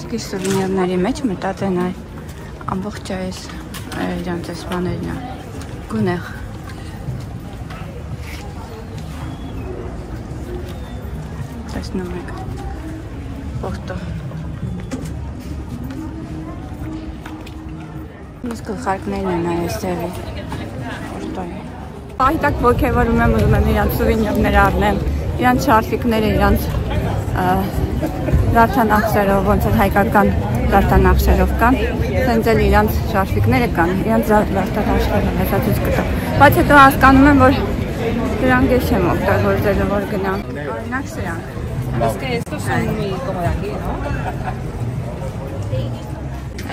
Պարսկի սուվինիրների մեջ մտածեն այ ամբողջ այս իրանց այս բաներն է գունեղ տեսնում եք Պորտո Ես գլխարկներն են այս ձևի Պորտոյի Այդակ ոգևորում եմ ուզում եմ իրանց սուվինիրները առնեմ իրանց շարֆիկները իրանց Զարդանախշերով, ոնց որ հայկական զարդանախշերով կան, հենց էլ իրանց շարֆիկները կան, իրանց զարդանախշերը հեսացուց կտա։ Բայց հետո հասկանում եմ, որ դրանք ես չեմ օգտագործելու, որ գնամ։ Օրինակ սրանք։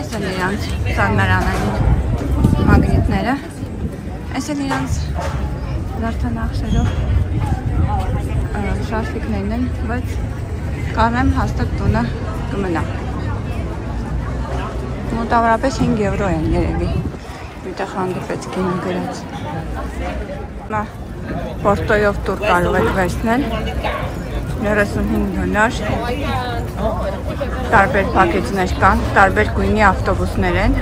Այս են իրանց սարմարանային մագնիտները, այս են իրանց զարդանախշերով շարֆիկներն են, բայց Կարնեմ հաստատ տունը կմնա Մոտավորապես 5 եվրո են երևի Միտեղ հանդիպեց գինը գրած Պորտոյով տուր կարող եք վերցնել 35 դոլար Տարբեր պակեջներ կան Տարբեր գույնի ավտոբուսներ են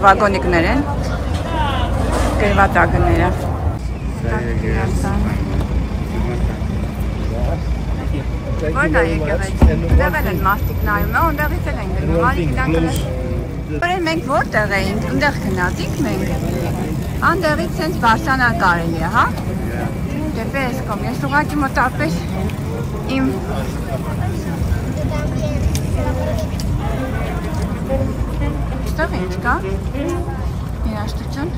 վագոնիկներ են Գրված ագները Որն է եկեղեցի, ունդեղ են մարդիկ նայում է, ունդեղից էլ են գնում, արիք դանքրել Որեն մենք որտեղ էինք, ունդեղ գնացինք մենք Անդեղից սենց բարսանալ կարելի է, հա? Դեպե ես կոմ, ես ուղակի մոտապես իմ Ստեղ ինչ կա? Երաշտություն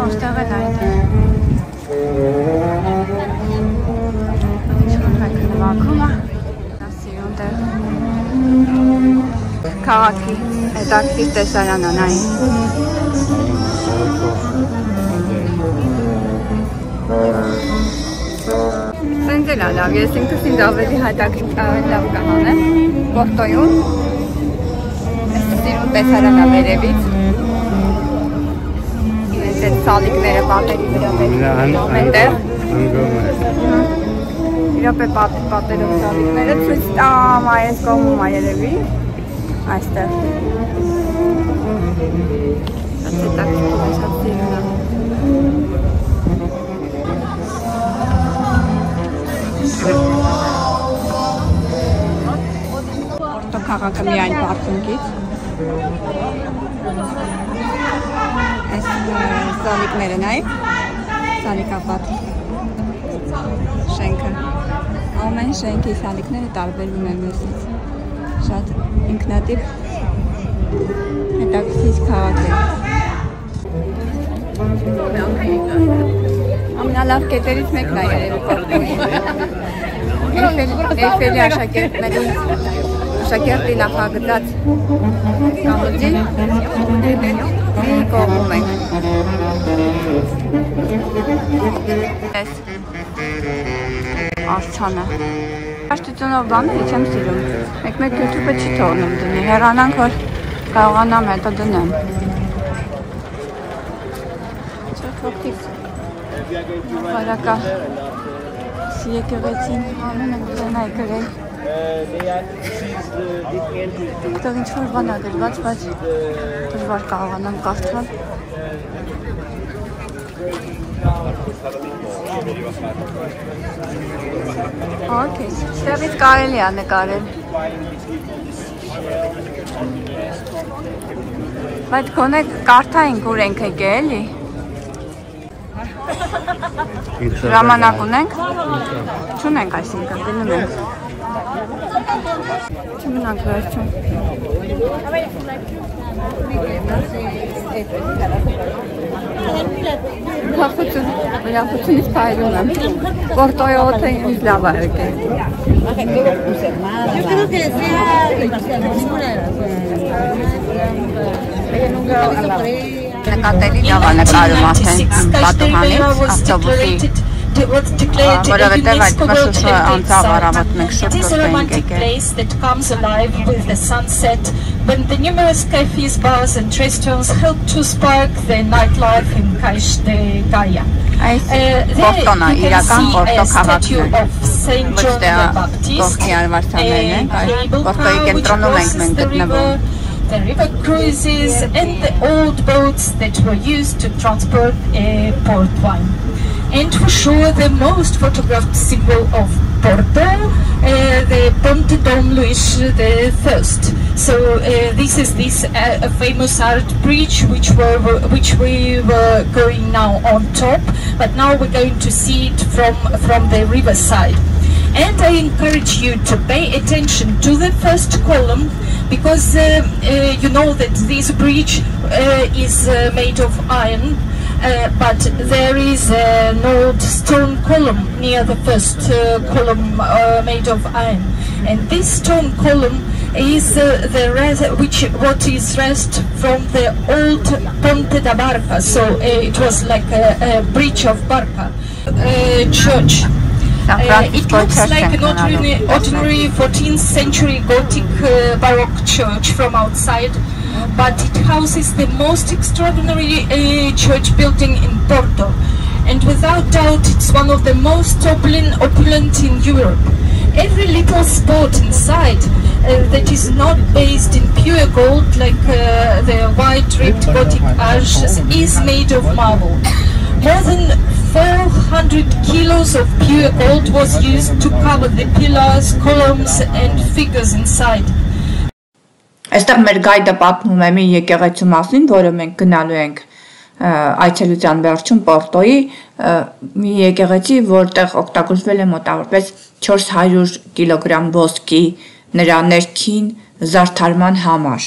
Ստեղ էլ այդ է Քաղաքի հետաքրքիր տեսարան անային Սենց էլ ալավ, ես ինքս ինձ ավելի հետաքրքիր լավ կհանեմ Պորտոյում Ես սիրուն տեսարանա վերևից Ես այդ սալիկները պատերի վրա մենտեղ Իրապ է պատերով սալիկները ցույց տամ այս կողմում երևի Այստեղ Պորտո քաղաքը միայն պարքինգից Այս սալիկները նայ Սալիկապատ Շենքը Ամեն շենքի սալիկները տարբերվում են մյուսից Շատ ինքնատիպ հետաքրքիր քաղաք է Ամենալավ կետերից մեկն է երևի Պորտոյի Էյֆելի աշակերտի նախագծած կամուրջի մի կողմում ենք Ես Արցանը Աշտությունով բաները չեմ սիրում Մեկ YouTube-ը չի թողնում դնի Հեռանանք, որ կարողանամ հետո դնեմ Չեք ոգտիվ Վարակա Եկեղեցին անուն եմ ուզենայի գրել Դուքտեղ ինչ-որ բան է գրված, բայց դժվար կարողանամ կարդալ Okay, ստեղից կարելի է նկարել Բայց կոնե կարդային ուր ենք եկե էլի Ժամանակ ունենք Չունենք այսինքն գնում ենք Չմնանք վերջում Ուրախությունից փայլում եմ Պորտոյի օդը ինձ լավ է եկել Նկատելի լավ է նկարում արդեն պատուհանից ավտոբուսի was declared a UNESCO World Heritage Site. It is a romantic place that comes alive with the sunset, when the numerous cafes, bars and restaurants help to spark the nightlife in Caix de Gaia. There you can see a statue of Saint John the Baptist, a cable car which crosses the river cruises and the old boats that were used to transport port wine. And for sure the most photographed symbol of Porto, the Ponte Dom Luís I. So this is a famous art bridge which we were going now on top, but now we're going to see it from the riverside. And I encourage you to pay attention to the first column, because you know that this bridge is made of iron, but there is an old stone column near the first column made of iron, and this stone column is what is rest from the old Ponte da Barca. So it was like a bridge of Barca church. It looks like an ordinary 14th century Gothic Baroque church from outside, but it houses the most extraordinary church building in Porto, and without doubt it's one of the most opulent in Europe. Every little spot inside that is not based in pure gold, like the white ribbed Gothic arches, is made of marble. More than 400 kilos of pure gold was used to cover the pillars, columns and figures inside. Այստեղ մեր գայդը պատմում է մի եկեղեցու մասին, որը մենք գնալու ենք այցելության վերջում Պորտոյի, մի եկեղեցի, որտեղ օգտագործվել է մոտավորապես 400 կիլոգրամ ոսկի նրա ներքին զարդարման համար։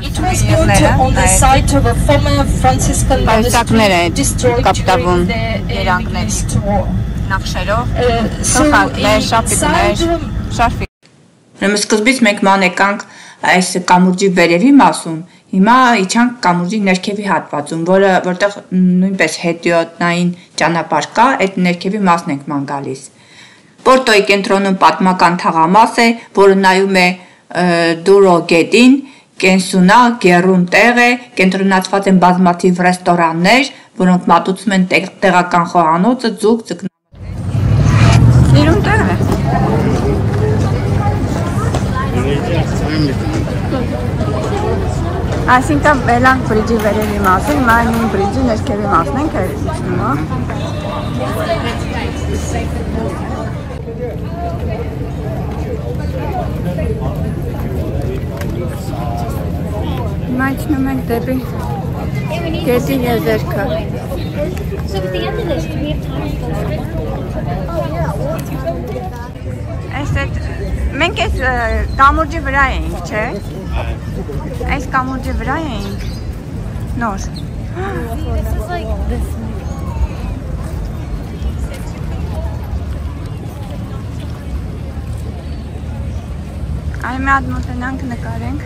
It was built on the site of a former Franciscan monastery destroyed during the Middle East War. So inside Սկզբից մենք ման եկանք այս կամուրջի վերևի մասում, հիմա իջանք կամուրջի ներքևի հատվածում, որտեղ նույնպես հետիոտնային ճանապարհ կա, այդ ներքևի մասն ենք ման գալիս։ Պորտոյի կենտրոնում պատմական թաղամաս է, որը նայում է Դուրո գետին, կենսունա, գերուն տեղ է, կենտրոնացված են բազմաթիվ ռեստորաններ, որոնք մատուցում են տեղական խոհանոցը, ձուկ, ձկնամարք։ Գերուն տեղ է։ Այսինքն բելանք բրիջի վերևի մասը, հիմա նույն բրիջի ներքևի մասն ենք իջնում։ Հիմա իջնում ենք դեպի գետի եզերքը։ Մենք այս կամուրջի վրա էինք, չէ՞։ Այս կամուրջի վրա էինք։ Նոր։ Այ մի հատ մոտենանք նկարենք։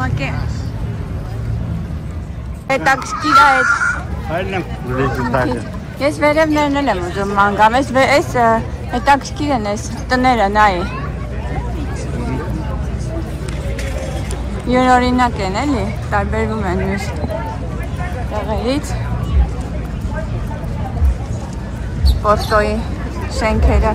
Ուղղակի հետաքրքիր է այդ։ Ես վերևներն էլ եմ ուզում ման գամ, այս հետաքրքիր են այս տները նայ։ Յուրօրինակ են էլի, տարբերվում են մյուս տեղերից։ Պորտոյի շենքերը։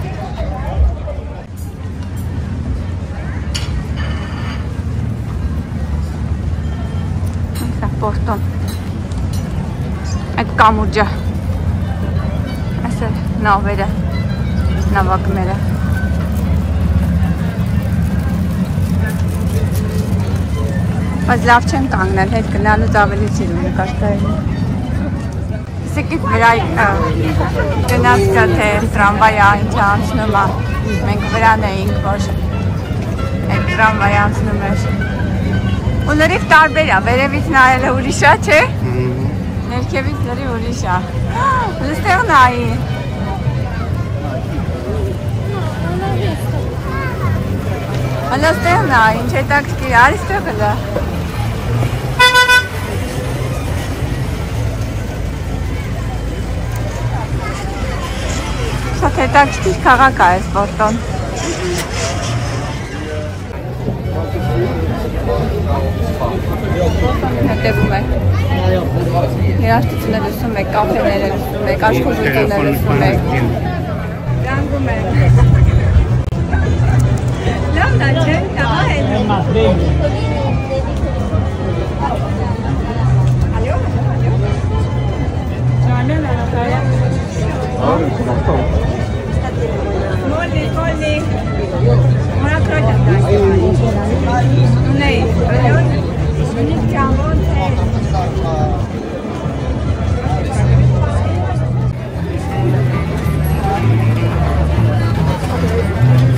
Պորտոն, այդ կամուրջը, այս է նավերը, նավակները։ Բայց լավ չեն կանգնել, հետ գնալուց ավելի սիրում նկարքային։ Սիկիտ վրա գնաց կա, թե տրամվայը ինչ անցնում է, մենք վրան էինք, որ այդ տրամվայը անցնում էր։ Ու լրիվ տարբեր է, վերևից նայելը ուրիշ է, չէ։ Ներքևից լրիվ ուրիշ է։ Լստեղ նայի։ Լստեղ նայի, ինչ հետաքրքիր, արիստեղ է։ Շատ հետաքրքիր քաղաք է այս Պորտոն։ Հետևում եք։ Երաժշտությունը լսում եք, կաֆեները լսում եք, աշխուժությունները լսում եք։ Գանգում եք։ Լավն է, չէ՞, կաղա հետ։ Molly. Una crolla. Nei.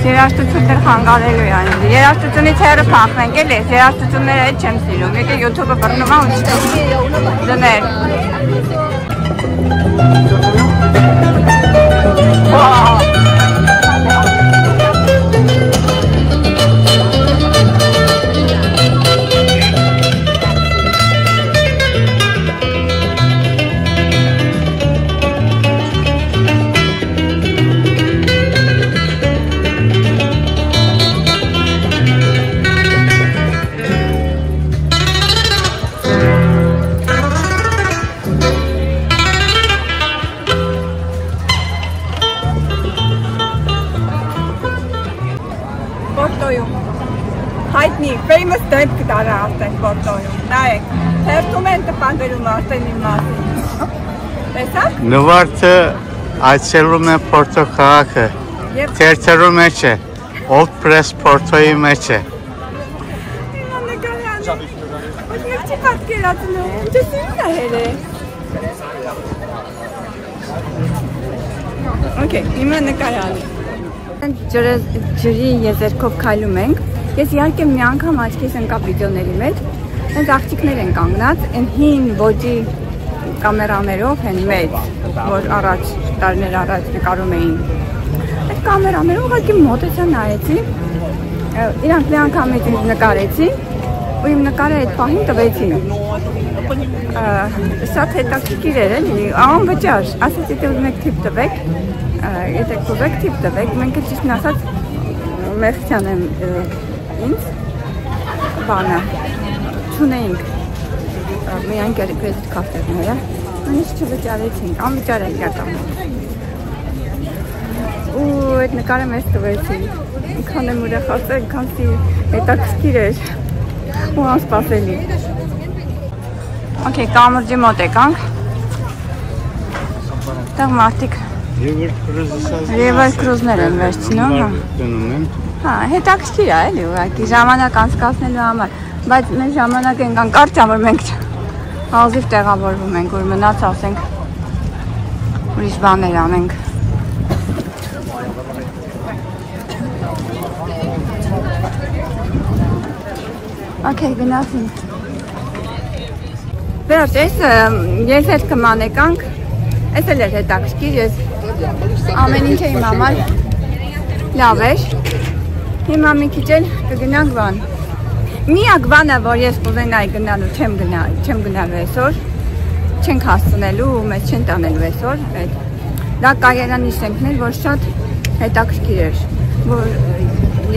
Երաժշտություններ խանգարելու է այն։ Երաժշտությունից հեռը փախնենք էլի, երաժշտությունները հետ չեմ սիրում։ Եկե YouTube-ը բռնում ա ու չտես դներ։ Հայտնի, famous դեպք դարա ասենք Պորտոյում, նայեք, թերթում են տպանվելու Մարտենի մասին, տեսակ? Նվարդը այցելում է Պորտո քաղաքը, թերթերու մեջ է, Old Press Պորտոյի մեջ է։ Հիմա նկարյանը, ոչ մեկ չի պատկերացնում, ինչը սիրուն է հել է։ Okay, հիմա նկարյանը։ Ջրի եզերքով քայլում ենք, ես իհարկե մի անգամ աչքիս ընկավ վիդեոների մեջ, հենց աղջիկներ են կանգնած, են հին ոճի կամերաներով են մեծ, որ առաջ, տարիներ առաջ նկարում էին։ Այդ կամերաներով ուղղակի մոտեցա նայեցի, իրանք մի անգամ հետ նկարեցի, ու իմ նկարը այդ պահին տվեցի։ Շատ հետաքրքիր էր էլի, անվճար, ասաց եթե ուզում եք թիպ տվեք, եթե կուզեք թիպ տվեք, մենք ճիշտն ասած մեղքյան եմ ինձ բանը չունեինք միայն կրեդիտ քարտերները, նույնիսկ չվճարեցինք, անվճար ենք եկամ։ Ու այդ նկարը մեզ տվեցի, ինքան եմ ուրախացել, ինքանցի հետաքրքիր էր ու անսպասելի։ Okay, կամուրջի մոտ եկանք, տեղ մարդիկ River Cruise-ներ են վերցնում, հա, հետաքրքիր է էլի ուղղակի ժամանակ անցկացնելու համար, բայց մենք ժամանակ ենք անկարճ, որ մենք հազիվ տեղավորվում ենք, որ մնաց ասենք ուրիշ բաներ անենք։ Okay, գնացինք։ Վերջ, ես հետ կման եկանք, ես էլ էր հետաքրքիր, ես ամեն ինչ է իմ համար լավ էր, հիմա մի քիչ էլ կգնանք բան։ Միակ բանը, որ ես կուզենայի գնալու չեմ գնալու այսօր, չենք հասցնելու ու մեզ չեն տանելու այսօր, դա կայարանի շենքն էր, որ շատ հետաքրքիր էր, որ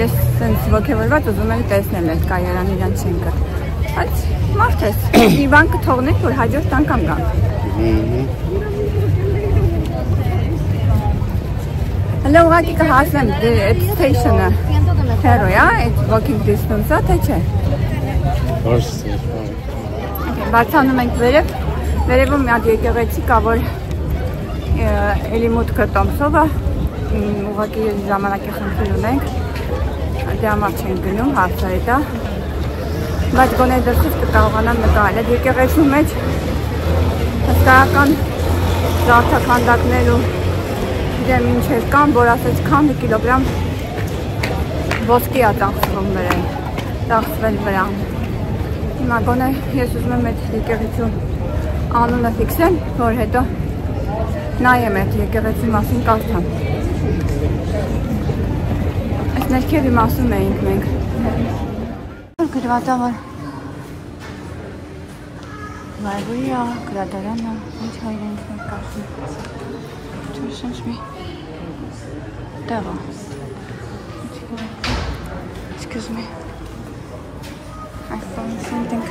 ես սենց ոգևորված ուզում եմ տեսնել այդ կայարանի իրան շենքը, բայց մարդ ես, մի բան կթողնենք, որ հաջորդ անգամ գանք։ Հələ ուղղակի կհասնեմ այդ սթեյշնը հերո է, այդ walking distance-ը, թե չէ։ Բարձանում ենք վերևում մի հատ եկեղեցի կա, որ էլի մուտքը տոմսով է, ուղղակի ժամանակի խնդիր ունենք, դե համար չենք գնում, հարցը է դա, բայց գոնե դրսից կկարողանամ նկարել, այդ եկեղեցու մեջ հսկայական զարդաքանդակներ ու իրեմ ինչեր կան, որ ասեց քանի կիլոգրամ ոսկի է ծախսվել վրան։ Հիմա գոնե ես ուզում եմ այդ եկեղեցու անունը ֆիքսել, որ հետո նայեմ այդ եկեղեցի մասին կարդամ։ Այս ներքևի մասում էինք մենք։ Գրվատա, որ լայբրարիա, գրադարանը, ինչ հայրենք մենք կարդում։ Չուշնչ մի որտեղ է։ Excuse me. I found something.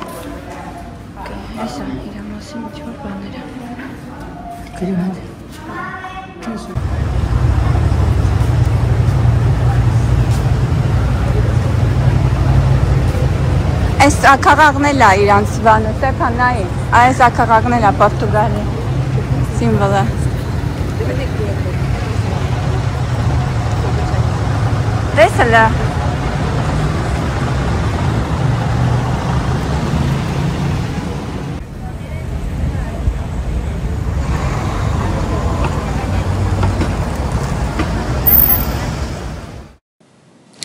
Okay, հեսա, իրա մասին ինչ-որ բաներ է։ Գրիմ հա։ Այս ակարաղն էլ է իրանց բանը, Ստեփան նայի, այս ակարաղն էլ է Պորտուգալի սիմվոլը։ Տեսել է։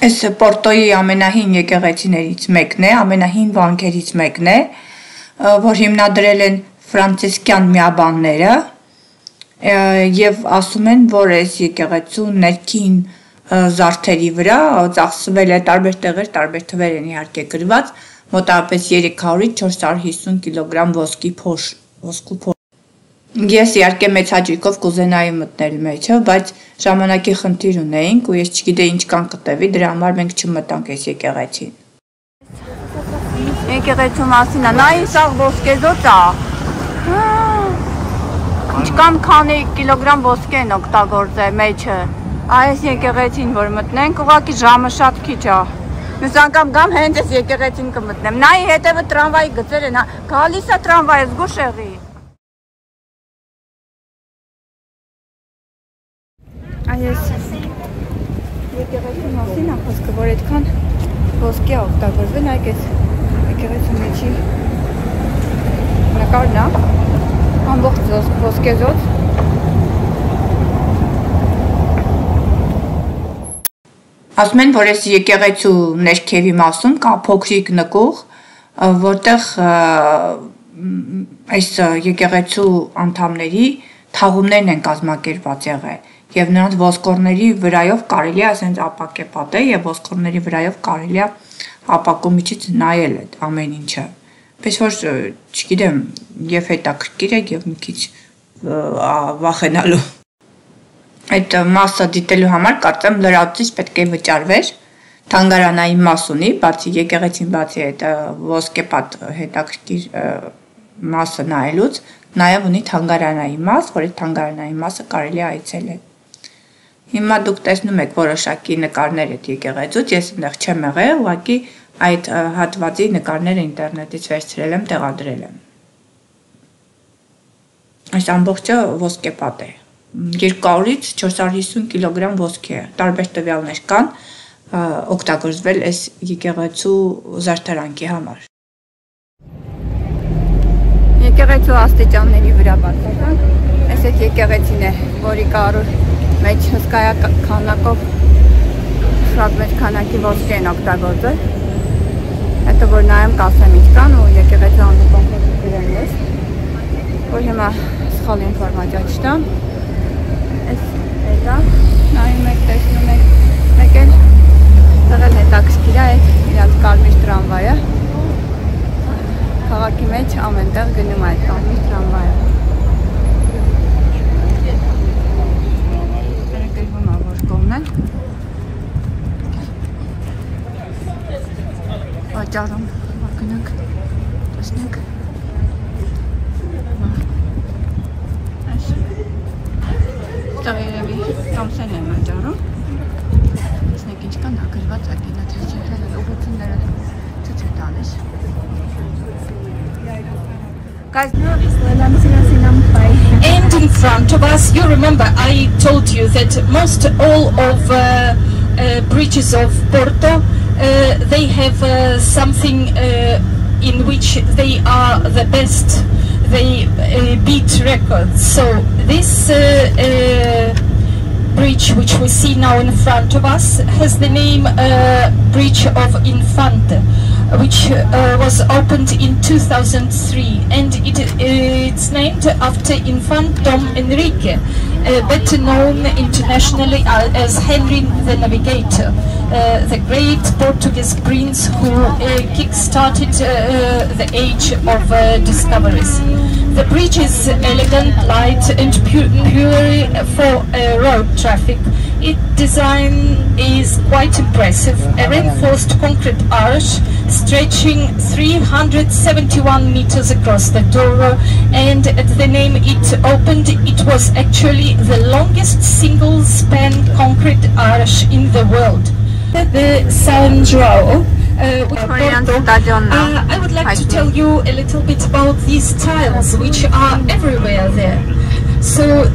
Այս Պորտոյի ամենահին եկեղեցիներից մեկն է, ամենահին վանքերից մեկն է, որ հիմնադրել են ֆրանցիսկյան միաբանները եւ ասում են, որ այս եկեղեցու ներքին զարդերի վրա ծախսվել է տարբեր տեղեր, տարբեր թվեր են իհարկե գրված, մոտավորապես 300-ից 450 կիլոգրամ ոսկու փոշ։ Ես իհարկե մեծ հաճույքով կուզենայի մտնել մեջը, բայց ժամանակի խնդիր ունեինք ու ես չգիտեի ինչ կան կտևի, դրա համար մենք չմտանք այս եկեղեցին։ Եկեղեցու մասին է, նայի սաղ ոսկեզոծ է։ Ինչքան քանի կիլոգրամ ոսկե են օգտագործել մեջը։ Այս եկեղեցին որ մտնենք, ուղղակի ժամը շատ քիչ է։ Ես անգամ գամ հենց այս եկեղեցին կմտնեմ։ Նայի հետևը տրամվայի գծեր են, գալիս է տրամվայը զգուշեղի։ Այս եկեղեցու մասին է խոսքը, որ այդքան ոսկե է օգտագործվել, նայեք այս եկեղեցու մեջի նկարն է, ամբողջ ոսկեզոծ։ Ասում են, որ այս եկեղեցու ներքևի մասում կա փոքրիկ նկուղ, որտեղ այս եկեղեցու անդամների թաղումներն են կազմակերպված եղել եւ նրանց ոսկորների վրայով կարելի է ասենց ապակե պատել եւ ոսկորների վրայով կարելի է ապակու միջից նայել այդ ամեն ինչը։ Պես որ չգիտեմ, եւ հետաքրքիր է եւ մի քիչ վախենալու։ Այդ մասը դիտելու համար կարծեմ լրացուցիչ պետք է վճարվեր, թանգարանային մաս ունի, բացի եկեղեցին, բացի այդ ոսկեպատ հետաքրքիր մասը նայելուց, նաեւ ունի թանգարանային մաս, որ այդ թանգարանային մասը կարելի է այցելել։ Հիմա դուք տեսնում եք որոշակի նկարներ այդ եկեղեցուց, ես այնտեղ չեմ եղել, ուղղակի այդ հատվածի նկարները ինտերնետից վերցրել եմ, տեղադրել եմ։ Այս ամբողջը ոսկեպատ է։ 200-ից 450 կիլոգրամ ոսկե է, տարբեր տվյալներ կան, օգտագործվել այս եկեղեցու զարդարանքի համար։ Եկեղեցու աստիճանների վրա բացական, այս այդ եկեղեցին է, որի կարու մեջ հսկայա քանակով շատ մեծ քանակի ոսկե են օգտագործել։ Հետո որ նայեմ կասեմ ինչ կան ու եկեղեցու անվտանգ գրել ես, որ հիմա սխալ ինֆորմացիա չտամ։ Այս հետա նայում եք, տեսնում եք, մեկ էլ տղել հետաքրքիր է այդ իրաց կարմիր տրամվայը։ Քաղաքի մեջ ամենտեղ գնում այդ կարմիր տրամվայը։ Գրվում է որ կողմն են։ Վաճառում, որ գնանք, տեսնենք։ Այստեղ երևի տամսեն են վաճառում։ Տեսնենք ինչ կան, գրված է գինաթեստերը, ուղղությունները ցույց է տալիս։ And in front of us, you remember I told you that most all of bridges of Porto, they have something in which they are the best, they beat records. So this bridge which we see now in front of us has the name Bridge of Infante, which was opened in 2003, and it's named after Infant Dom Enrique. better known internationally as Henry the Navigator, the great Portuguese prince who kick-started the age of discoveries. The bridge is elegant, light and pure for road traffic. Its design is quite impressive, a reinforced concrete arch stretching 371 meters across the Douro, and at the name it opened, it was actually the longest single-span concrete arch in the world. The San João, I would like to tell you a little bit about these tiles, which are everywhere there. So,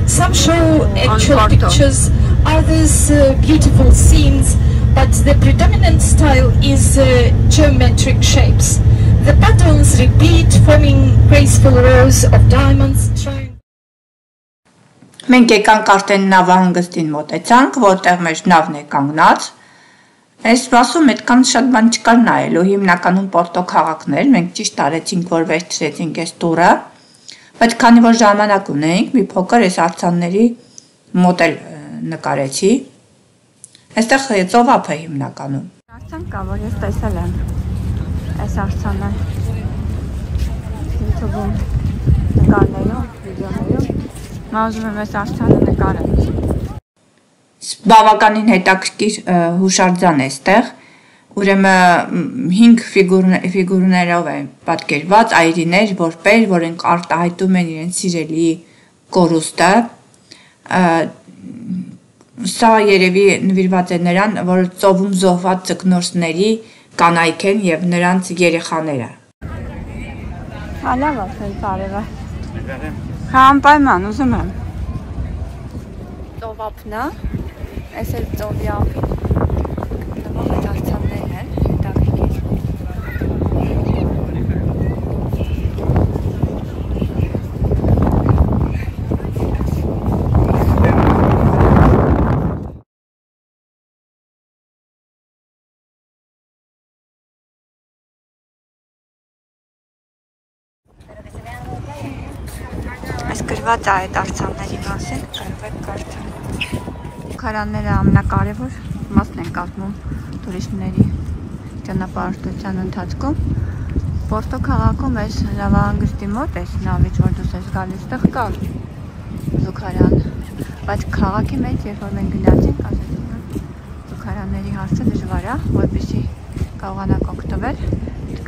some show actual pictures, others beautiful scenes, but the predominant style is geometric shapes. The patterns repeat, forming graceful rows of diamonds. Մենք եկանք արդեն նավահանգստին մոտեցանք, որտեղ մեր նավն է կանգնած։ Այս սպասում այդքան շատ բան չկար նայելու, հիմնականում Պորտո քաղաքներ, մենք ճիշտ արեցինք, որ վերջրեցինք այս տուրը, բայց քանի որ ժամանակ ունեինք, մի փոքր այս արձանների մոտ էլ նկարեցի։ Այստեղ ծովափ է հիմնականում։ Արձան կա, որ ես տեսել եմ այս արձանը YouTube-ում նկարներում, վիդեոներում, ուզում եմ այս արձանը նկարել։ Բավականին հետաքրքիր հուշարձան է այստեղ, ուրեմն 5 ֆիգուրներով է պատկերված այրիներ, որպեր, որոնք արտահայտում են իրենց սիրելի կորուստը։ Սա երևի նվիրված է նրան, որ ծովում զոհված ձկնորսների կանայք են եւ նրանց երեխաները։ Հալավ ասել կարևա։ Անպայման ուզում եմ։ Ծովափն է, այս էլ ծովի ափին գտնվող այդ արձաններն են, հետաքրքիր։ Այս գրված է այդ արձանների մասին, կարող եք կարդալ։ Քարանները ամենակարևոր մասն են կազմում տուրիստների ճանապարհորդության ընթացքում։ Պորտո քաղաքում այս նավահանգստի մոտ այս նավից, որ դուս ես գալիս, տեղ կա զուգարան, բայց քաղաքի մեջ, երբ որ մենք գնացինք, ասեցին, որ զուգարանների հարցը դժվար է, որպեսզի կարողանաք օգտվել,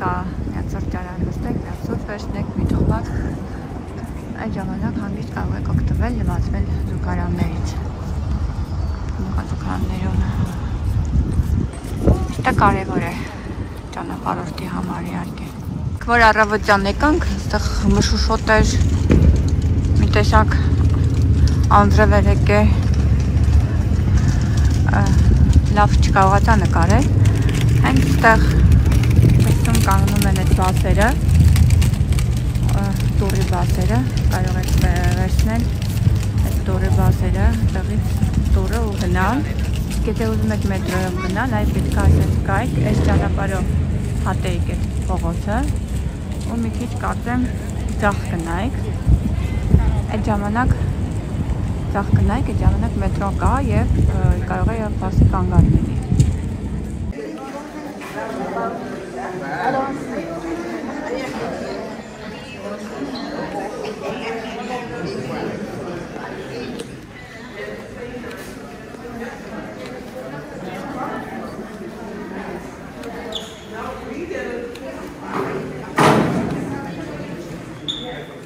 կա մի սրճարան նստեք, մի սուրճ վերցնեք, մի թողակ, այդ ժամանակ հանգիստ կարող եք օգտվել, լվացվել զուգարաններից։ Զուգարաններում դա կարևոր է ճանապարհորդի համար իհարկե։ Որ առավոտյան եկանք, այստեղ մշուշոտ էր, մի տեսակ անձրև էր եկել, լավ չկարողացա նկարել, հենց այստեղ տեսնում կանգնում են այդ բասերը, տուրի բասերը, կարող եք վերցնել այդ տուրի բասերը, տեղից տուրը ու գնալ, եթե ուզում եք մետրոյով գնալ, այ պետք է այսպես կայք, այս ճանապարհով հատեիք այդ փողոցը ու մի քիչ կարծեմ ձախ գնայք, այդ ժամանակ մետրո կա և կարող է բասի կանգառ լինի։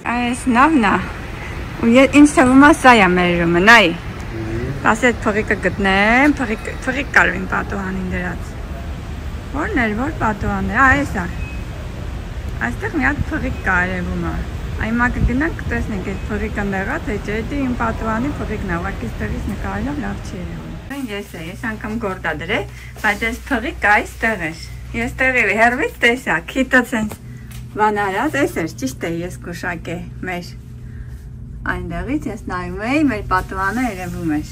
Այս նավն է, ու ինձ թվում է սա է մեր ռումը, նայ, ասետ փղիկը գտնեմ, փղիկ կարվին պատուհանին դրած, որն էր, որ պատուհան է, այս է, այստեղ մի հատ փղիկ կա երևում է, այմա կգնանք տեսնենք այդ փղիկը նեղած, էջի իմ պատուհանի փղիկն է, ուղղակի ստեղից նկարելով լավ չի երևում։ Ես անգամ գործադրե, բայց այս փղիկը այստեղ էր, ես տեղի հեռվից տեսա, քիթը ցենց Բան արած, այս էր, ճիշտ է ես կուշակ է մեր այնտեղից, ես նայում էի, մեր պատուհանը երևում էր։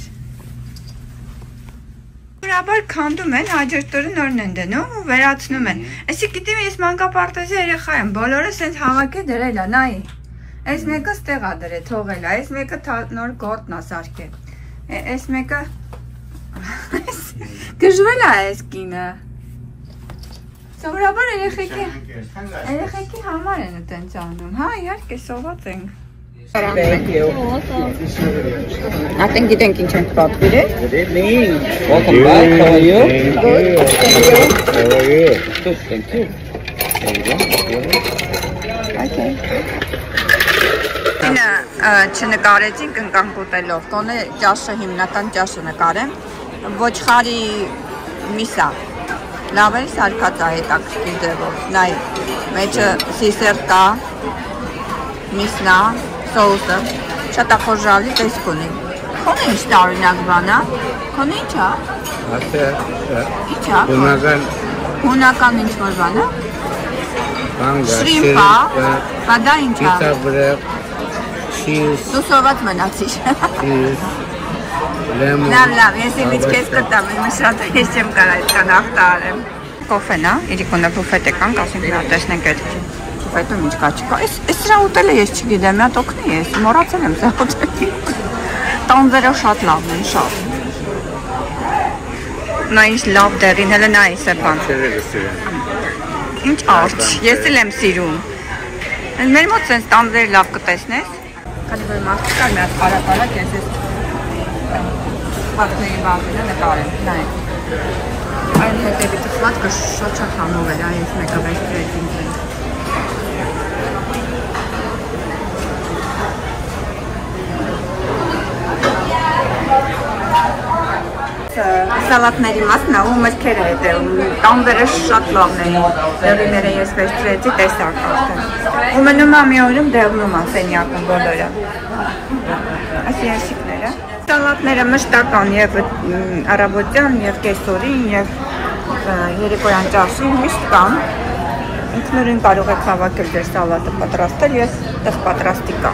Ուրաբար քանդում են, հաջորդ օրը նորն են դնում ու վերացնում են։ Այսի գիտեմ ես մանկապարտեզի երեխա եմ, բոլորը սենց հավաք է դրել է, նայի։ Այս մեկը ստեղ ա դրե, թողել ա, այս մեկը նոր գործն ա սարքել, այս մեկը գժվել ա այս կինը, սովորաբար երեխեքի համար են տենց անում, հա իհարկե սոված ենք Thank you. Արդեն գիտենք ինչ ենք պատվիր է Good evening. Welcome back. How are you? Good. How are you? Good. Thank you. There you go. Okay. Ինը չնկարեցինք ընկան կուտելով, կոնե ճաշը հիմնական ճաշը նկարեմ, ոչխարի միսա, լավ էլ սարկած է հետաքրքիր ձևով, նայ, մեջը սիսեր կա, միսնա, սոուսը, շատ ախորժալի տեսք ունի, քոնը ինչ տարօրինակ բան է, քոնը ինչ է, ինչ է, հունական ինչ որ բան է, շրիմպ է, բա դա ինչ է, դու սոված մնացիր, լավ, ես իմիջ կեզ կտամ, իմ շատ ես չեմ կար այդքան աղտարեմ, կոֆեն է, իրիկունը բուֆետ եկանք, ասենք նա տեսնենք այդ բուֆետում ինչ կա չկա, ես սրա ուտել է ես չգիտեմ, միատ օգնի ես, մորացել եմ սրա ուտել, տանձերը շատ լավն են, շատ, նա ինչ լավ դեղին, հելը նա այս է բան, ինչ արջ, ես էլ եմ սիրում, մեր մոտ սենց տանձերը լավ կտեսնես, քանի որ մարդիկ կար մի հատ պարապարակ, ես ես պատների բաղվելը նկարեմ, նայեք, այն հետևի տխվածքը շատ համով էր, այս մեկը վեստրեց ինձ են, Սալատների մասն է ու մրգերը հետևում, տանձերը շատ լավն են, դեղիները ես վերցրեցի տեսակ արդեն, ու մնում է մի օրում դեղնում է սենյակում բոլորը, այս երսիկները, սալատները մշտական և առավոտյան և կեսօրին և երեկոյան ճաշին միշտ կան, ինքնուրույն կարող եք հավաքել ձեր սալատը պատրաստել և տեղ պատրաստի կա,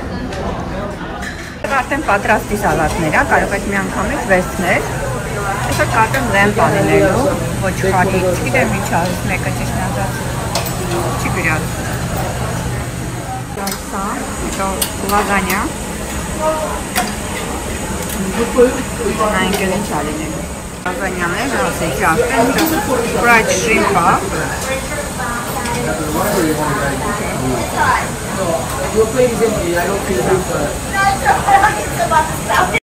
արդեն պատրաստի սալատներ է, կարող եք մի անգամից վերցնել, Այսօր կատեմ լեմ պանելելու, ոչխարի, չգիտեմ ինչ ասում, մեկը ճիշտ նազած, չի գրյալ։ Սա, հետո լազանյա, նայնք էլ ինչ ալինելու։ Լազանյաներ, ասեցի արդեն, fried shrimp-ա։